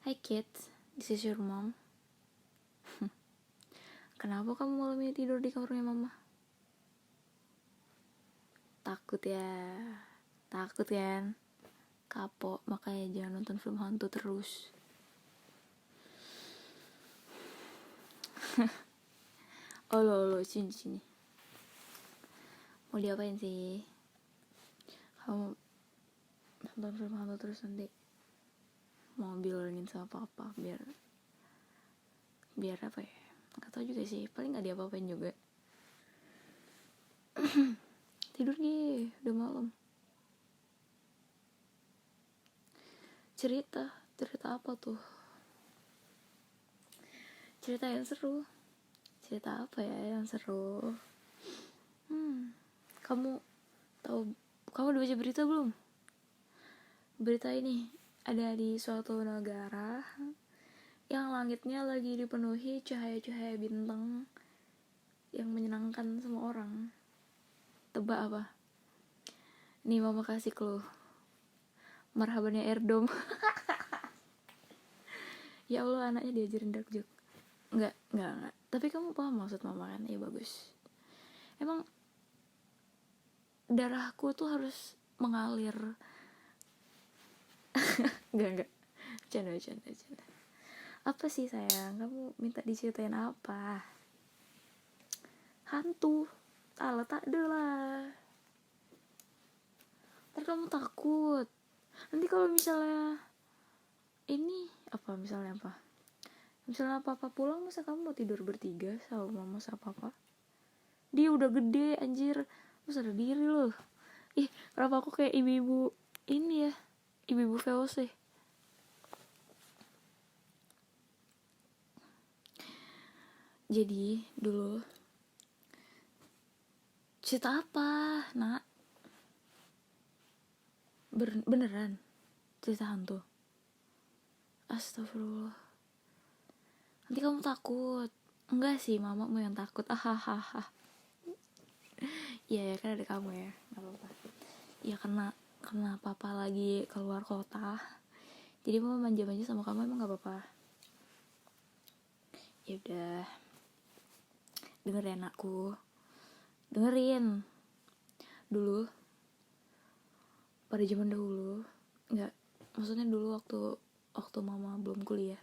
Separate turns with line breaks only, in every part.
Hi kids, this is your mom. Kenapa kamu malam ini tidur di kamarnya mama? Takut ya? Takut kan? Kapok, makanya jangan nonton film hantu terus. Lo, sini. Mau diapain sih? Kamu nonton film hantu terus nanti mau bilangin sama papa biar apa ya? Gak tau juga sih, paling gak diapa-apain juga. Tidur nih, udah malam. Cerita apa tuh? Cerita yang seru. Cerita apa ya yang seru? Kamu udah baca berita belum? Berita ini ada di suatu negara yang langitnya lagi dipenuhi cahaya-cahaya bintang yang menyenangkan semua orang. Tebak apa? Nih mama kasih clue. Marhabannya Erdom. Ya Allah, anaknya diajarin dark joke. Enggak. Tapi kamu paham maksud mama kan? Ya bagus. Emang darahku tuh harus mengalir. Enggak. Canda. Apa sih sayang? Kamu minta diceritain apa? Hantu? Alah, tak ada lah. Ntar kamu takut. Nanti kalau misalnya misalnya papa pulang, masa kamu mau tidur bertiga sama mama sama papa? Dia udah gede anjir, lu sadar diri loh. Kenapa aku kayak ibu-ibu ini ya, ibu-ibu VOC. Jadi dulu cerita apa nak? Beneran cerita hantu? Astagfirullah, nanti kamu takut. Enggak sih, mama mau yang takut. Iya ya, kan ada kamu ya, nggak apa-apa. Ya karena papa lagi keluar kota, jadi mama manja-manja sama kamu, emang nggak apa-apa. Ya udah, dengerin anakku, dengerin. Dulu pada zaman dahulu, nggak, maksudnya dulu waktu mama belum kuliah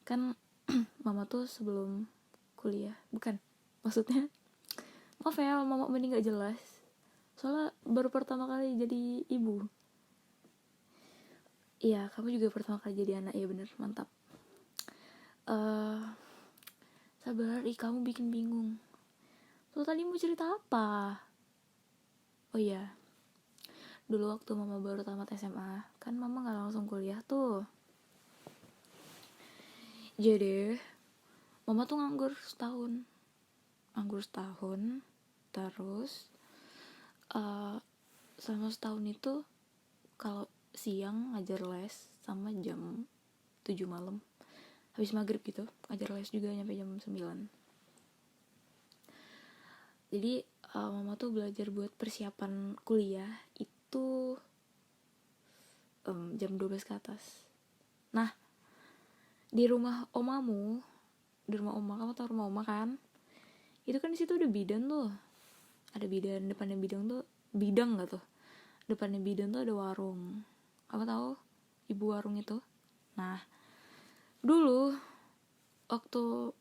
kan. Mama tuh sebelum kuliah, bukan, maksudnya maaf ya, mama mending gak jelas, soalnya baru pertama kali jadi ibu. Iya, kamu juga pertama kali jadi anak, ya bener, mantap. Sabar, kamu bikin bingung. Lo tadi mau cerita apa? Oh iya, dulu waktu mama baru tamat SMA, kan mama gak langsung kuliah tuh. Jadi mama tuh nganggur setahun. Terus selama setahun itu kalau siang ngajar les sama jam 7 malam, habis maghrib gitu ngajar les juga nyampe jam 9. Jadi mama tuh belajar buat persiapan kuliah itu jam 12 ke atas. Nah, di rumah oma, kamu tau rumah oma kan? Itu kan di situ ada bidan tuh. Ada bidan, depannya bidang gak tuh? Depannya bidan tuh ada warung. Kamu tahu ibu warung itu? Nah, dulu waktu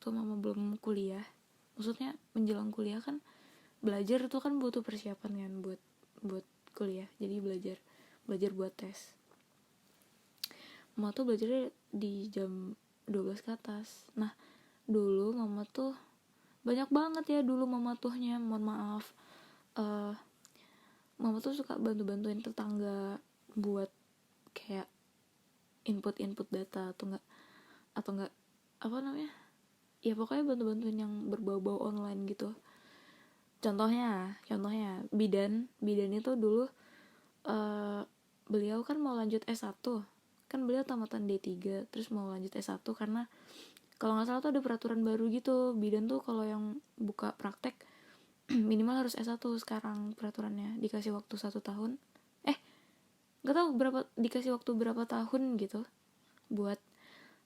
mama belum kuliah, maksudnya menjelang kuliah kan, belajar itu kan butuh persiapan kan buat kuliah. Jadi belajar buat tes. Mama tuh belajarnya di jam 12 ke atas. Nah, dulu mama tuh banyak banget ya, dulu mama tuhnya, mohon maaf, mama tuh suka bantuin tetangga buat kayak input data atau enggak apa namanya, ya pokoknya bantuin yang berbau-bau online gitu. Contohnya bidan itu dulu beliau kan mau lanjut S1, kan beliau tamatan D3 terus mau lanjut S1 karena kalau nggak salah tuh ada peraturan baru gitu, bidan tuh kalau yang buka praktek minimal harus S1 sekarang peraturannya, dikasih waktu 1 tahun. nggak tahu dikasih waktu berapa tahun gitu buat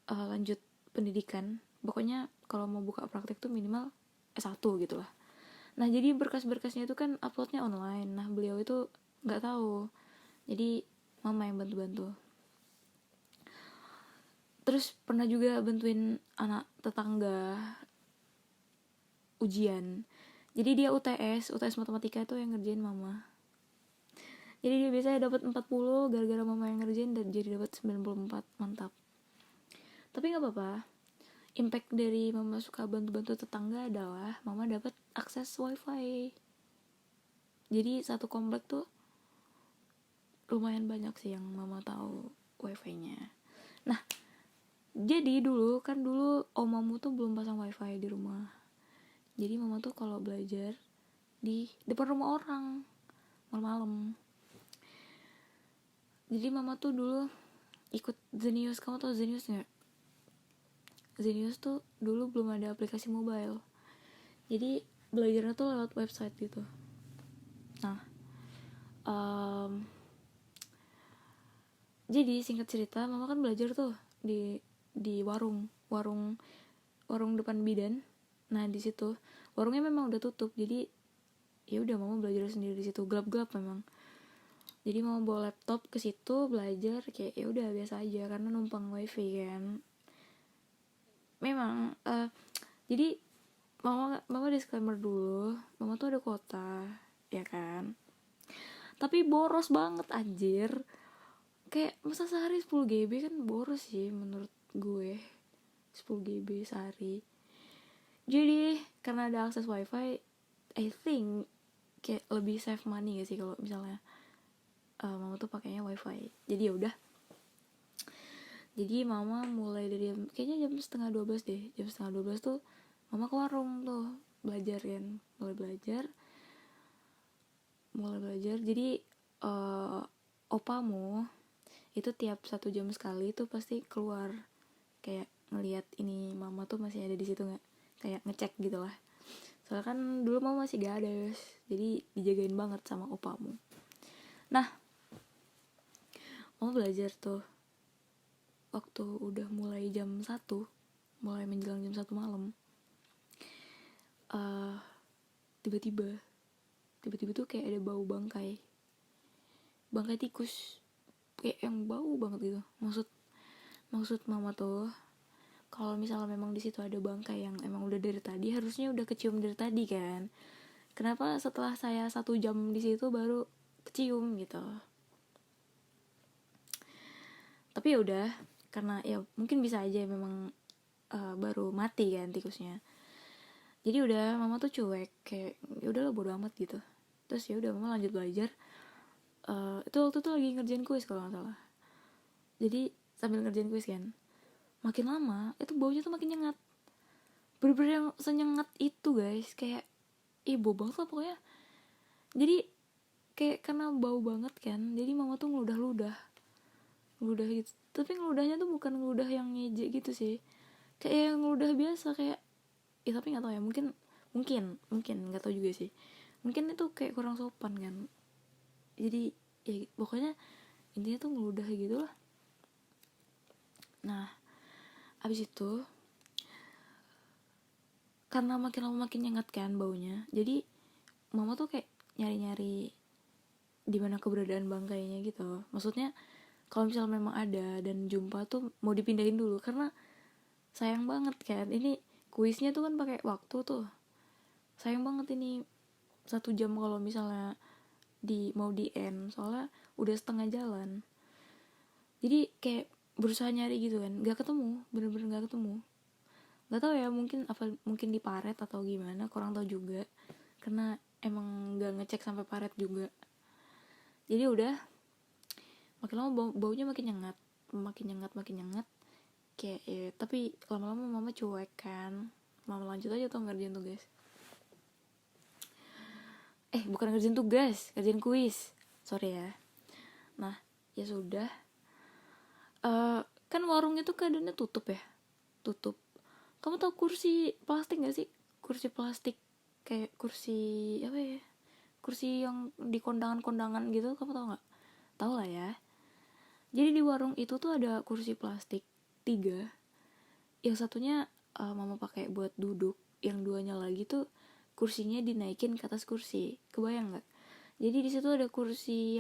lanjut pendidikan. Pokoknya kalau mau buka praktek tuh minimal S1 gitu lah. Nah jadi berkas-berkasnya itu kan uploadnya online. Nah beliau itu nggak tahu, jadi mama yang bantu-bantu. Terus pernah juga bantuin anak tetangga ujian. Jadi dia UTS matematika itu yang ngerjain mama. Jadi dia biasanya dapat 40 gara-gara mama yang ngerjain, dan jadi dapat 94. Mantap. Tapi nggak apa-apa. Impact dari mama suka bantu-bantu tetangga adalah mama dapat akses wifi. Jadi satu komplek tuh lumayan banyak sih yang mama tahu wifi-nya. Nah, jadi dulu omamu tuh belum pasang wifi di rumah. Jadi mama tuh kalau belajar di depan rumah orang malam-malam. Jadi mama tuh dulu ikut Zenius. Kamu tau Zenius nggak? Zenius tuh dulu belum ada aplikasi mobile, jadi belajarnya tuh lewat website gitu. Nah, jadi singkat cerita, mama kan belajar tuh di warung depan bidan. Nah di situ warungnya memang udah tutup, jadi ya udah mama belajar sendiri di situ, gelap-gelap memang. Jadi mama bawa laptop ke situ belajar, kayak ya udah biasa aja karena numpang wifi kan. Memang jadi mama disclaimer dulu, mama tuh ada kuota ya kan, tapi boros banget anjir. Kayak masa sehari 10 GB kan boros sih menurut gue, 10 GB sehari. Jadi karena ada akses wifi, I think kayak lebih save money gak sih kalau misalnya mama tuh pakainya wifi. Jadi ya udah, jadi mama mulai dari kayaknya jam 11:30 deh. Jam 11:30 tuh mama ke warung tuh belajar kan, mulai belajar. Jadi opamu itu tiap 1 jam sekali tuh pasti keluar, kayak ngelihat ini mama tuh masih ada di situ nggak, kayak ngecek gitu lah. Soalnya kan dulu mama masih gadis, jadi dijagain banget sama opamu. Nah, mama belajar tuh waktu udah mulai jam 1, mulai menjelang jam 1 malam. Tiba-tiba tuh kayak ada bau bangkai tikus, kayak yang bau banget gitu. Maksud mama tuh kalau misalnya memang di situ ada bangkai yang emang udah dari tadi, harusnya udah kecium dari tadi kan. Kenapa setelah saya 1 jam di situ baru kecium gitu. Tapi ya udah, karena ya mungkin bisa aja memang baru mati kan tikusnya. Jadi udah mama tuh cuek, kayak ya udahlah bodo amat gitu. Terus ya udah mama lanjut belajar. Itu waktu itu lagi ngerjain kuis kalau nggak salah. Jadi sambil ngerjain kuis kan, makin lama itu baunya tuh makin nyengat. Bener-bener yang senyengat itu guys, kayak bau banget lah pokoknya. Jadi kayak karena bau banget kan, jadi mama tuh ngeludah gitu. Tapi ngeludahnya tuh bukan ngeludah yang ngejek gitu sih, kayak yang ngeludah biasa, kayak tapi nggak tahu ya, mungkin nggak tahu juga sih, mungkin itu kayak kurang sopan kan. Jadi ya pokoknya intinya tuh ngeludah gitu lah. Nah abis itu karena makin lama makin nyengat kan baunya, jadi mama tuh kayak nyari di mana keberadaan bangkainya gitu. Maksudnya kalau misalnya memang ada dan jumpa tuh mau dipindahin dulu, karena sayang banget kan, ini kuisnya tuh kan pakai waktu tuh, sayang banget ini 1 jam kalau misalnya mau di end, soalnya udah setengah jalan. Jadi kayak berusaha nyari gitu kan, nggak ketemu, bener-bener nggak ketemu. Nggak tahu ya, mungkin di paret atau gimana, kurang tahu juga karena emang nggak ngecek sampai paret juga. Jadi udah makin lama baunya makin nyengat kayak tapi lama-lama mama cuek kan, mama lanjut aja tuh ngerjain tugas. Bukan ngerjain tugas, ngerjain kuis, sorry ya. Nah ya sudah, kan warungnya tuh keadaannya tutup. Kamu tahu kursi plastik gak sih? Kursi plastik kayak kursi apa ya, kursi yang di kondangan gitu, kamu tahu nggak? Tahu lah ya. Jadi di warung itu tuh ada kursi plastik 3, yang satunya mama pakai buat duduk, yang duanya lagi tuh kursinya dinaikin ke atas kursi, kebayang nggak? Jadi di situ ada kursi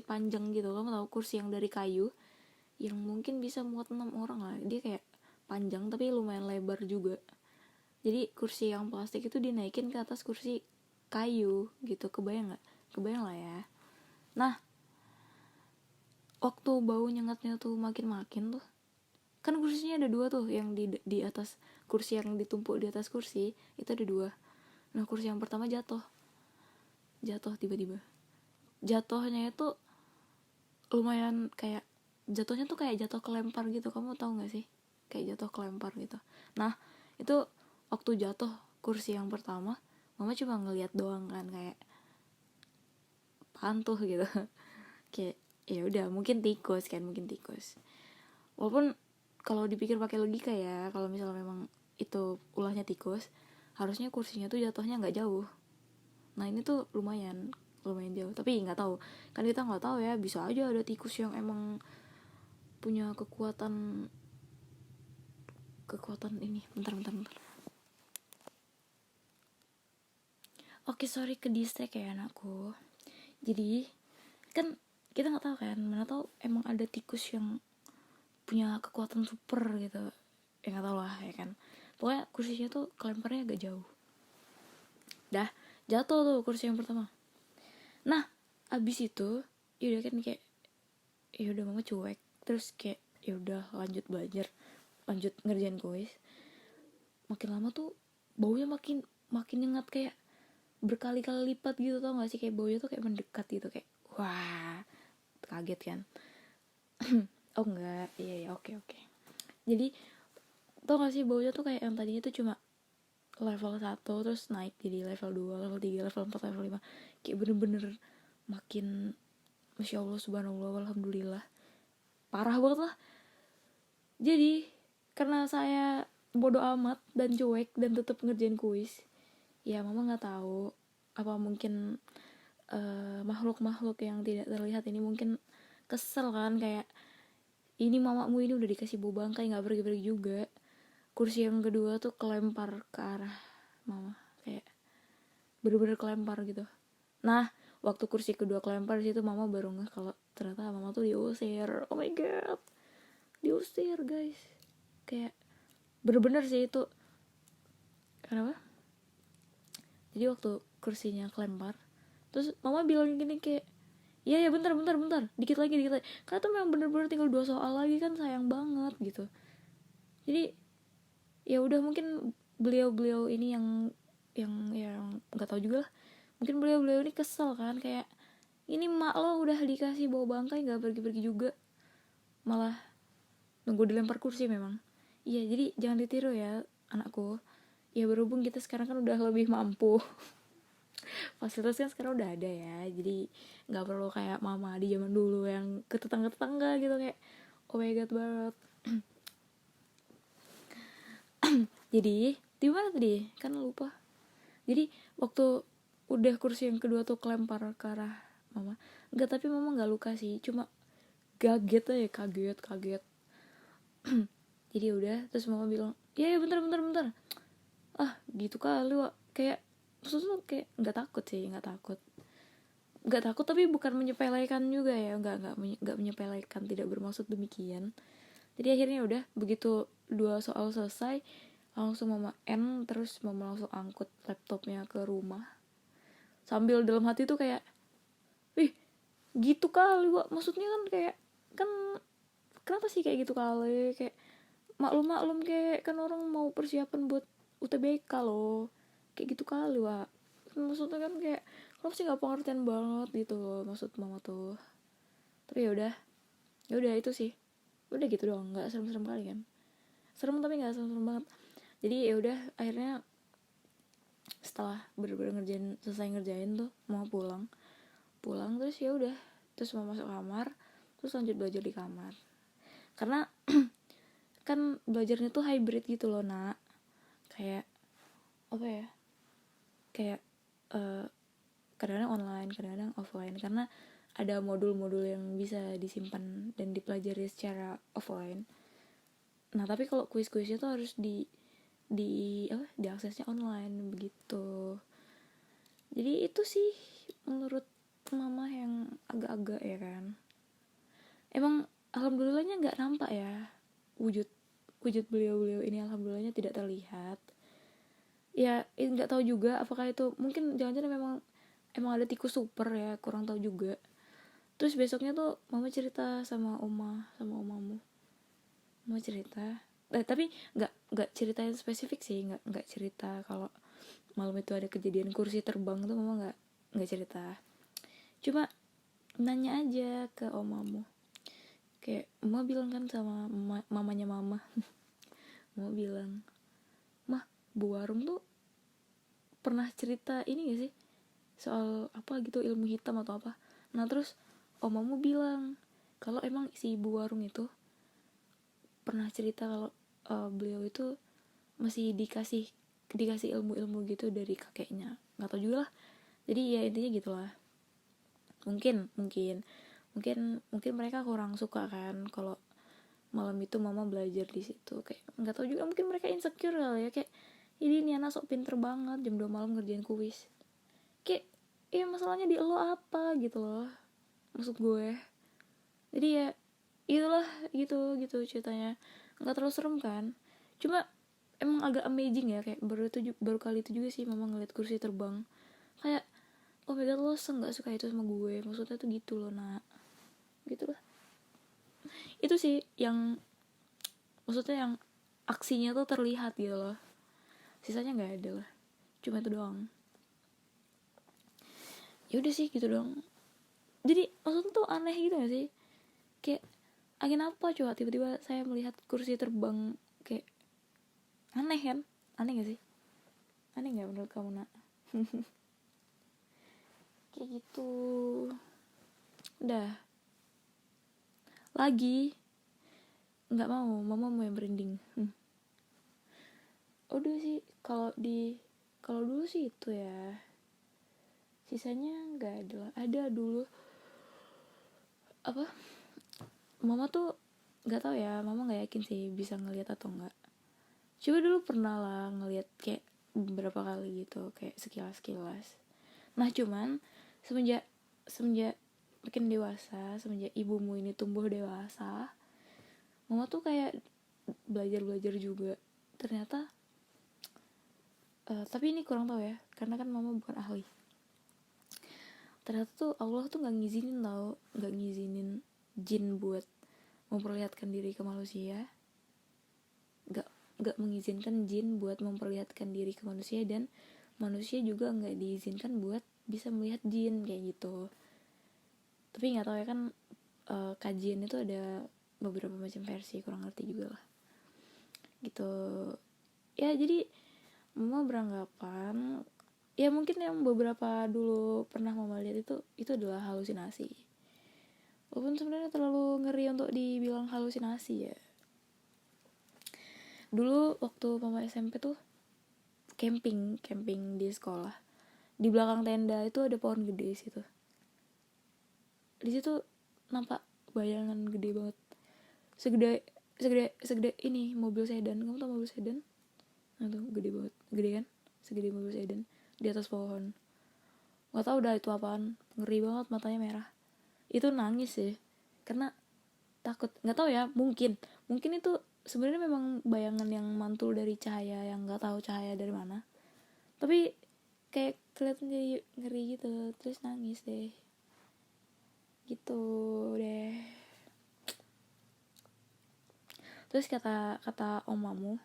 panjang gitu, kamu tahu kursi yang dari kayu, yang mungkin bisa muat 6 orang lah, dia kayak panjang tapi lumayan lebar juga. Jadi kursi yang plastik itu dinaikin ke atas kursi kayu gitu, kebayang nggak? Kebayang lah ya. Nah, waktu bau nyengatnya tuh makin tuh, kan kursinya ada 2 tuh, yang di atas kursi, yang ditumpuk di atas kursi itu ada 2. Nah, kursi yang pertama jatuh tiba-tiba. Jatuhnya itu lumayan kayak, jatuhnya tuh kayak jatuh kelempar gitu, kamu tahu nggak sih, kayak jatuh kelempar gitu. Nah, itu waktu jatuh kursi yang pertama, mama cuma ngeliat doang kan, kayak pantuh gitu. Kayak ya udah, mungkin tikus kan, mungkin tikus. Walaupun kalau dipikir pakai logika ya, kalau misalnya memang itu ulahnya tikus, harusnya kursinya tuh jatuhnya nggak jauh. Nah ini tuh lumayan jauh, tapi nggak tahu kan, kita nggak tahu ya, bisa aja ada tikus yang emang punya kekuatan ini. Bentar. Oke, sorry ke distract ya anakku. Jadi kan kita nggak tahu kan, mana tahu emang ada tikus yang punya kekuatan super gitu, ya nggak tahu lah ya kan. Pokoknya kursinya tuh kelemparnya agak jauh. Dah jatuh tuh kursi yang pertama. Nah abis itu yaudah kan, kayak yaudah mama cuek, terus kayak yaudah lanjut belajar, lanjut ngerjain kuis. Makin lama tuh baunya makin nyengat, kayak berkali-kali lipat gitu, tau gak sih, kayak baunya tuh kayak mendekat gitu, kayak wah, kaget kan. Oh enggak, iya oke. Jadi tau gak sih, baunya tuh kayak yang tadinya tuh cuma level 1 terus naik jadi level 2, level 3, level 4, level 5, kayak bener-bener makin, Masya Allah, subhanallah, alhamdulillah, parah banget lah. Jadi karena saya bodoh amat dan cuek dan tetap ngerjain kuis, ya mama nggak tahu apa mungkin makhluk-makhluk yang tidak terlihat ini mungkin kesel kan, kayak ini mamamu ini udah dikasih bau bangkai nggak pergi-pergi juga. Kursi yang kedua tuh kelempar ke arah mama, kayak bener-bener kelempar gitu. Nah waktu kursi kedua kelempar, situ mama baru ngeh kalau ternyata mama tuh diusir. Oh my god, diusir guys. Kayak bener-bener sih itu. Kenapa? Jadi waktu kursinya kelempar, terus mama bilang gini kayak, iya bentar, dikit lagi. Karena tuh memang bener-bener tinggal 2 soal lagi kan, sayang banget gitu. Jadi ya udah, mungkin beliau ini yang nggak tahu juga lah, mungkin beliau ini kesel kan, kayak ini mak lo udah dikasih bawa bangkai nggak pergi juga, malah nunggu dilempar kursi memang. Iya, jadi jangan ditiru ya anakku. Ya berhubung kita sekarang kan udah lebih mampu, fasilitas kan sekarang udah ada ya, jadi nggak perlu kayak mama di zaman dulu yang ke tetangga gitu, kayak oh my god banget. Jadi di mana tadi kan lupa. Jadi waktu udah kursi yang kedua tuh kelempar ke arah mama, enggak, tapi mama nggak luka sih, cuma kaget. Jadi udah, terus mama bilang ya bentar, gitu kali Wak. Kayak maksudnya kayak nggak takut tapi bukan menyepelekan juga ya, nggak menyepelekan, tidak bermaksud demikian. Jadi akhirnya udah, begitu 2 soal selesai, langsung mama end, terus mama langsung angkut laptopnya ke rumah, sambil dalam hati tuh kayak, gitu kali Wak, maksudnya kan kayak, kan kenapa sih kayak gitu kali, kayak maklum kayak kan orang mau persiapan buat UTBK loh, kayak gitu kali Wak. Maksudnya kan kayak kenapa sih nggak pengertian banget gitu loh maksud mama tuh. Tapi ya udah itu sih, udah gitu doang, nggak serem-serem kali kan, serem tapi nggak serem banget. Jadi ya udah, akhirnya setelah bener-bener selesai ngerjain tuh mau pulang, terus ya udah, terus mau masuk kamar, terus lanjut belajar di kamar. Karena kan belajarnya tuh hybrid gitu loh nak, kayak apa ya, kayak kadang-kadang online, kadang-kadang offline, karena ada modul-modul yang bisa disimpan dan dipelajari secara offline. Nah tapi kalau kuis-kuisnya tuh harus diaksesnya online begitu. Jadi itu sih menurut mama yang agak-agak ya kan. Emang alhamdulillahnya nggak nampak ya wujud beliau ini, alhamdulillahnya tidak terlihat. Ya nggak tahu juga apakah itu mungkin jangan-jangan emang ada tikus super ya, kurang tahu juga. Terus besoknya tuh mama cerita sama omamu, mama cerita tapi nggak cerita yang spesifik sih, nggak cerita kalau malam itu ada kejadian kursi terbang tuh, mama nggak cerita, cuma nanya aja ke omamu, kayak mama bilang kan sama mamanya mama mama bilang, mah Bu Warung tuh pernah cerita ini gak sih soal apa gitu, ilmu hitam atau apa. Nah terus omamu bilang kalau emang si Ibu Warung itu pernah cerita kalau beliau itu masih dikasih ilmu-ilmu gitu dari kakeknya, nggak tahu juga lah. Jadi ya intinya gitulah. Mungkin mereka kurang suka kan kalau malam itu mama belajar di situ, kayak nggak tahu juga, mungkin mereka insecure kali ya, kayak ini nih anak sok pinter banget jam 2 malam ngerjain kuis. Kayak ya masalahnya di lo apa gitu loh, maksud gue. Jadi ya itulah gitu ceritanya, nggak terlalu serem kan, cuma emang agak amazing ya, kayak baru kali itu juga sih mama ngeliat kursi terbang, kayak oh my god, lo nggak suka itu sama gue, maksudnya tuh gitu loh nak, gitu lah. Itu sih yang maksudnya yang aksinya tuh terlihat gitu loh, sisanya nggak ada lah, cuma itu doang. Ya udah sih gitu doang. Jadi maksudnya tuh aneh gitu gak sih, kayak angin apa coba tiba-tiba saya melihat kursi terbang, kayak aneh kan, aneh gak sih, aneh gak menurut kamu nak? Kayak gitu. Udah lagi nggak mau, mama mau yang merinding. Udah sih kalau dulu sih itu ya, sisanya nggak ada lah. Ada dulu apa, mama tuh nggak tahu ya, mama nggak yakin sih bisa ngelihat atau enggak, coba dulu pernah lah ngelihat kayak beberapa kali gitu, kayak sekilas. Nah cuman semenjak makin dewasa, semenjak ibumu ini tumbuh dewasa, mama tuh kayak belajar juga ternyata. Tapi ini kurang tahu ya, karena kan mama bukan ahli. Ternyata tuh Allah tuh nggak ngizinin jin buat memperlihatkan diri ke manusia, nggak mengizinkan jin buat memperlihatkan diri ke manusia, dan manusia juga nggak diizinkan buat bisa melihat jin kayak gitu. Tapi nggak tahu ya kan, kajian itu ada beberapa macam versi, kurang ngerti juga lah gitu ya. Jadi mama beranggapan ya mungkin yang beberapa dulu pernah mama lihat itu adalah halusinasi, walaupun sebenarnya terlalu ngeri untuk dibilang halusinasi ya. Dulu waktu mama SMP tuh camping di sekolah, di belakang tenda itu ada pohon gede situ. Di situ nampak bayangan gede banget, segede ini mobil sedan. Kamu tau mobil sedan? Nah tuh gede banget, gede kan, segede mobil sedan di atas pohon. Nggak tahu dah itu apaan, ngeri banget, matanya merah. Itu nangis sih karena takut. Nggak tahu ya, mungkin itu sebenarnya memang bayangan yang mantul dari cahaya yang nggak tahu cahaya dari mana, tapi kayak kelihatan jadi ngeri gitu, terus nangis deh gitu deh. Terus kata omamu,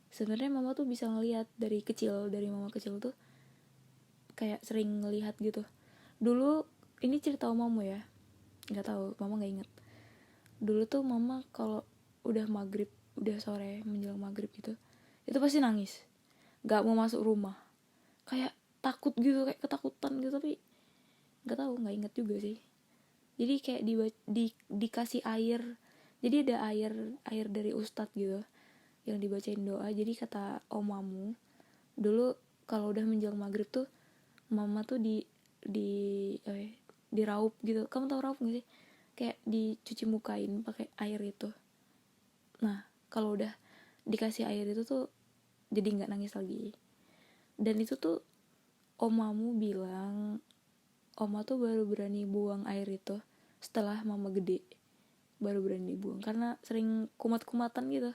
sebenarnya mama tuh bisa ngelihat dari mama kecil tuh kayak sering ngelihat gitu. Dulu ini cerita omamu ya, nggak tahu, mama nggak inget. Dulu tuh mama kalau udah maghrib, udah sore menjelang maghrib gitu, itu pasti nangis, nggak mau masuk rumah, kayak takut gitu, kayak ketakutan gitu, tapi nggak tahu, nggak inget juga sih. Jadi kayak dikasih air, jadi ada air dari ustadz gitu yang dibacain doa. Jadi kata omamu dulu kalau udah menjelang maghrib tuh mama tuh diraup gitu. Kamu tahu raup nggak sih? Kayak dicuci mukain pakai air itu. Nah kalau udah dikasih air itu tuh jadi nggak nangis lagi. Dan itu tuh omamu bilang oma tuh baru berani buang air itu setelah mama gede, baru berani buang karena sering kumat-kumatan gitu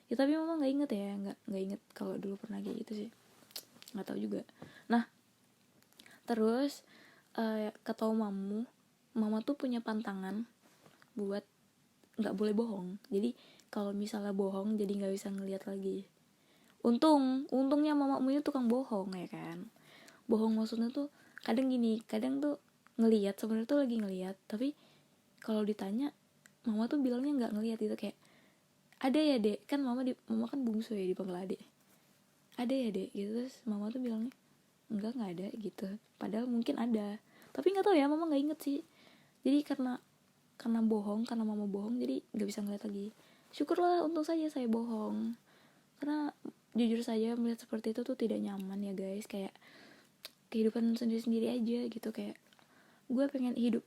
ya. Tapi mama nggak inget ya, nggak inget kalau dulu pernah kayak gitu sih, nggak tahu juga. Nah terus kata omamu, mama tuh punya pantangan buat nggak boleh bohong. Jadi kalau misalnya bohong jadi nggak bisa ngelihat lagi. Untungnya mamamu itu tukang bohong ya kan. Bohong maksudnya tuh kadang gini, kadang tuh ngelihat sebenarnya tuh lagi ngelihat, tapi kalau ditanya mama tuh bilangnya nggak ngelihat gitu. Kayak ada ya dek, kan mama kan bungsu ya, dipanggil adek, ada ya dek gitu. Terus mama tuh bilangnya nggak ada gitu, padahal mungkin ada, tapi nggak tahu ya, mama nggak inget sih. Jadi karena bohong, karena mama bohong jadi nggak bisa ngeliat lagi. Syukurlah, untung saja saya bohong, karena jujur saja melihat seperti itu tuh tidak nyaman ya guys. Kayak kehidupan sendiri-sendiri aja gitu. Kayak gue pengen hidup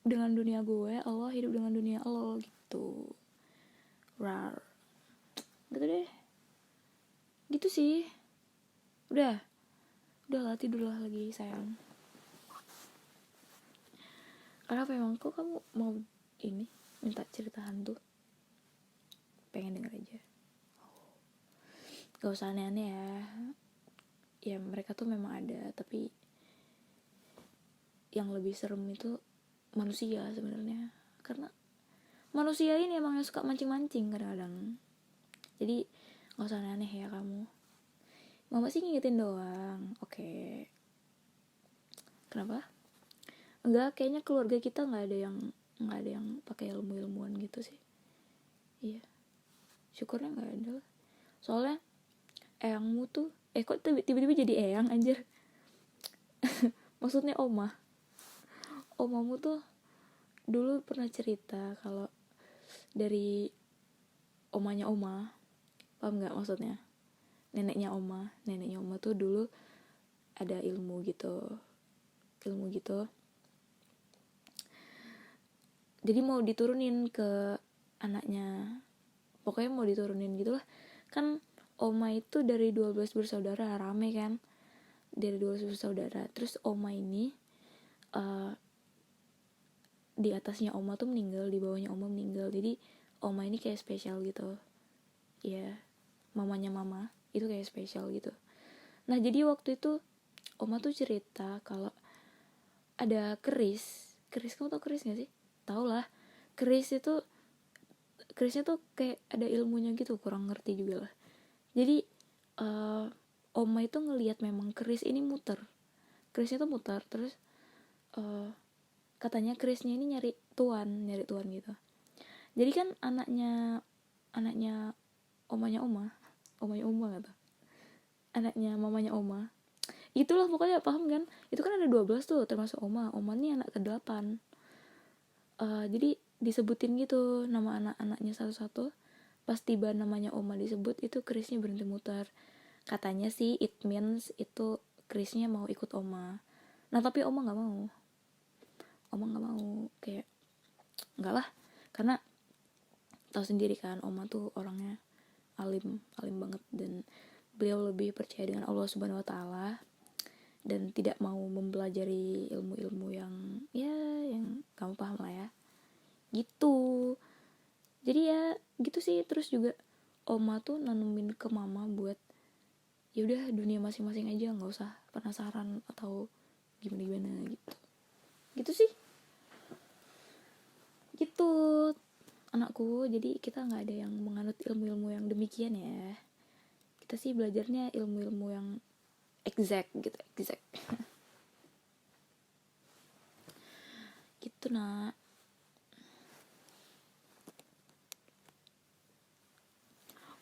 dengan dunia gue, Allah hidup dengan dunia Allah gitu. Rar gitu deh, gitu sih. Udahlah tidurlah lagi sayang. Kenapa emang kok kamu mau ini minta cerita hantu? Pengen denger aja. Gak usah aneh-aneh ya. Ya mereka tuh memang ada, tapi yang lebih serem itu manusia sebenarnya. Karena manusia ini emang yang suka mancing-mancing kadang-kadang. Jadi gak usah aneh-aneh ya kamu. Mama sih ngingetin doang. Oke. Kenapa? Enggak, kayaknya keluarga kita nggak ada yang pakai ilmuan gitu sih. Iya, syukurnya nggak ada. Soalnya eyangmu tuh kok tiba-tiba jadi eyang anjir. Maksudnya omamu tuh dulu pernah cerita kalau dari omanya oma, paham nggak maksudnya? Neneknya oma tuh dulu ada ilmu gitu. Jadi mau diturunin ke anaknya, pokoknya mau diturunin gitulah. Kan oma itu dari 12 bersaudara, rame kan, dari 12 bersaudara. Terus oma ini di atasnya oma tuh meninggal, di bawahnya oma meninggal. Jadi oma ini kayak spesial gitu ya, mamanya mama itu kayak spesial gitu. Nah jadi waktu itu oma tuh cerita kalau ada keris. Kamu tau keris gak sih? Tau lah, kerisnya tuh kayak ada ilmunya gitu, kurang ngerti juga lah. Jadi oma itu ngelihat memang keris ini muter, kerisnya tuh muter. Terus katanya kerisnya ini nyari tuan gitu. Jadi kan anaknya omanya oma gitu, anaknya mamanya oma itulah pokoknya, paham kan? Itu kan ada 12 tuh termasuk oma ini anak ke-8. Jadi disebutin gitu nama anak-anaknya satu-satu. Pas tiba namanya oma disebut, itu kerisnya berhenti muter. Katanya sih it means itu kerisnya mau ikut oma. Nah tapi oma nggak mau, kayak nggak lah, karena tahu sendiri kan oma tuh orangnya alim banget, dan beliau lebih percaya dengan Allah Subhanahu Wa Taala dan tidak mau mempelajari ilmu-ilmu yang kamu paham lah ya gitu. Jadi ya gitu sih. Terus juga oma tuh nanemin ke mama buat ya udah dunia masing-masing aja, nggak usah penasaran atau gimana gitu sih, gitu anakku. Jadi kita nggak ada yang menganut ilmu-ilmu yang demikian ya. Kita sih belajarnya ilmu-ilmu yang exact gitu nak.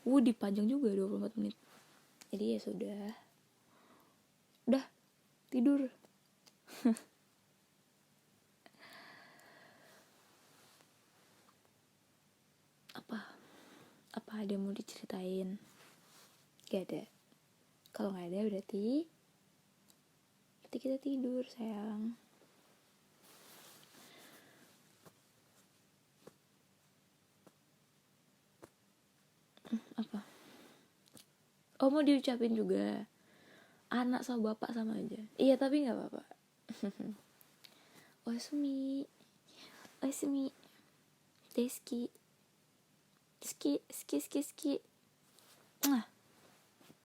Dipanjang juga 24 menit. Jadi ya udah tidur. apa ada yang mau diceritain? Gak ada. Kalau nggak ada berarti kita tidur sayang. Apa? Oh, mau diucapin juga. Anak sama bapak sama aja. Iya, tapi nggak apa-apa. Osumi, Osumi, Deski, Ski.